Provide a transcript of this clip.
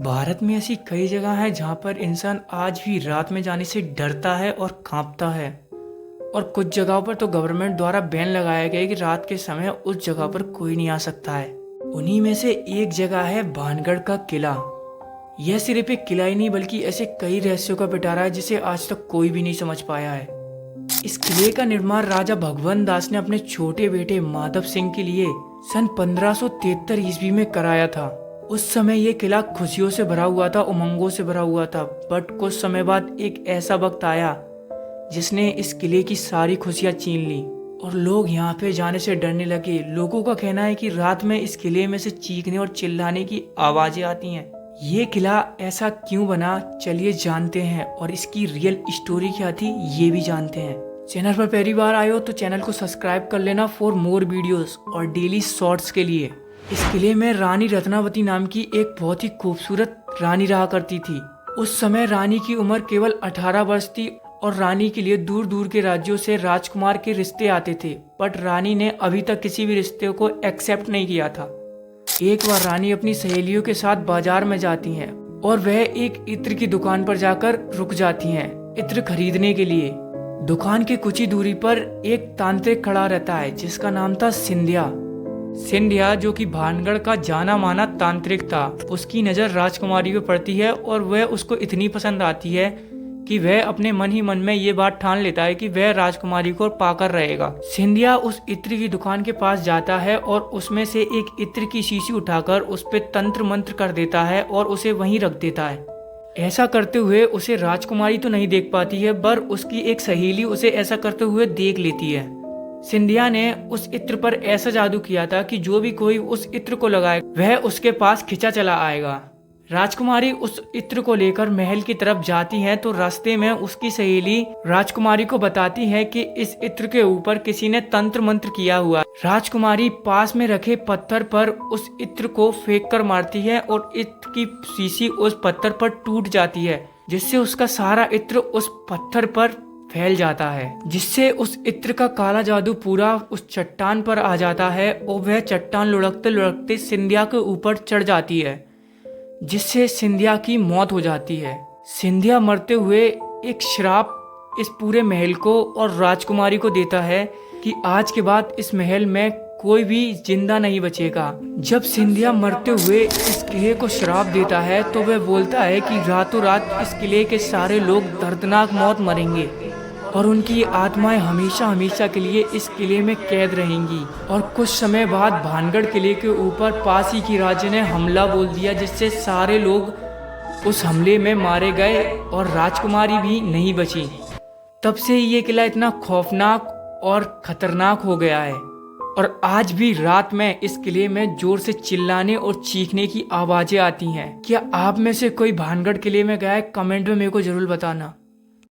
भारत में ऐसी कई जगह हैं जहाँ पर इंसान आज भी रात में जाने से डरता है और कांपता है। और कुछ जगहों पर तो गवर्नमेंट द्वारा बैन लगाया गया है कि रात के समय उस जगह पर कोई नहीं आ सकता है। उन्हीं में से एक जगह है भानगढ़ का किला। यह सिर्फ एक किला ही नहीं बल्कि ऐसे कई रहस्यों का पिटारा है जिसे आज तक कोई भी नहीं समझ पाया है। इस किले का निर्माण राजा भगवंत दास ने अपने छोटे बेटे माधव सिंह के लिए सन 1573 ईस्वी में कराया था। उस समय ये किला खुशियों से भरा हुआ था, उमंगों से भरा हुआ था। बट कुछ समय बाद एक ऐसा वक्त आया जिसने इस किले की सारी खुशियां छीन ली और लोग यहाँ पे जाने से डरने लगे। लोगों का कहना है कि रात में इस किले में से चीखने और चिल्लाने की आवाजें आती हैं। ये किला ऐसा क्यों बना, चलिए जानते हैं और इसकी रियल स्टोरी क्या थी ये भी जानते हैं। चैनल पर पहली बार आए हो तो चैनल को सब्सक्राइब कर लेना फॉर मोर वीडियोस और डेली शॉर्ट्स के लिए। इस किले में रानी रत्नावती नाम की एक बहुत ही खूबसूरत रानी रहा करती थी। उस समय रानी की उम्र केवल 18 वर्ष थी और रानी के लिए दूर दूर के राज्यों से राजकुमार के रिश्ते आते थे। बट रानी ने अभी तक किसी भी रिश्ते को एक्सेप्ट नहीं किया था। एक बार रानी अपनी सहेलियों के साथ बाजार में जाती हैं और वह एक इत्र की दुकान पर जाकर रुक जाती हैं इत्र खरीदने के लिए। दुकान के कुछ ही दूरी पर एक तांत्रिक खड़ा रहता है जिसका नाम था सिंधिया, जो कि भानगढ़ का जाना माना तांत्रिक था। उसकी नजर राजकुमारी पर पड़ती है और वह उसको इतनी पसंद आती है कि वह अपने मन ही मन में ये बात ठान लेता है कि वह राजकुमारी को पाकर रहेगा। सिंधिया उस इत्र की दुकान के पास जाता है और उसमें से एक इत्र की शीशी उठाकर उस पर तंत्र मंत्र कर देता है और उसे वहीं रख देता है। ऐसा करते हुए उसे राजकुमारी तो नहीं देख पाती है, पर उसकी एक सहेली उसे ऐसा करते हुए देख लेती है। सिंधिया ने उस इत्र पर ऐसा जादू किया था कि जो भी कोई उस इत्र को लगाए वह उसके पास खिंचा चला आएगा। राजकुमारी उस इत्र को लेकर महल की तरफ जाती है तो रास्ते में उसकी सहेली राजकुमारी को बताती है कि इस इत्र के ऊपर किसी ने तंत्र मंत्र किया हुआ। राजकुमारी पास में रखे पत्थर पर उस इत्र को फेंक कर मारती है और इत्र की शीशी उस पत्थर पर टूट जाती है, जिससे उसका सारा इत्र उस पत्थर पर फैल जाता है, जिससे उस इत्र का काला जादू पूरा उस चट्टान पर आ जाता है और वह चट्टान लुढ़कते लुढ़कते सिंधिया के ऊपर चढ़ जाती है, जिससे सिंधिया की मौत हो जाती है। सिंधिया मरते हुए एक श्राप इस पूरे महल को और राजकुमारी को देता है कि आज के बाद इस महल में कोई भी जिंदा नहीं बचेगा। जब सिंधिया मरते हुए इस किले को श्राप देता है तो वह बोलता है कि रातों रात इस किले के सारे लोग दर्दनाक मौत मरेंगे और उनकी आत्माएं हमेशा हमेशा के लिए इस किले में कैद रहेंगी। और कुछ समय बाद भानगढ़ किले के ऊपर पास ही की राज्य ने हमला बोल दिया, जिससे सारे लोग उस हमले में मारे गए और राजकुमारी भी नहीं बची। तब से ये किला इतना खौफनाक और खतरनाक हो गया है और आज भी रात में इस किले में जोर से चिल्लाने और चीखने की आवाजें आती हैं। क्या आप में से कोई भानगढ़ किले में गया है? कमेंट में मेरे को जरूर बताना।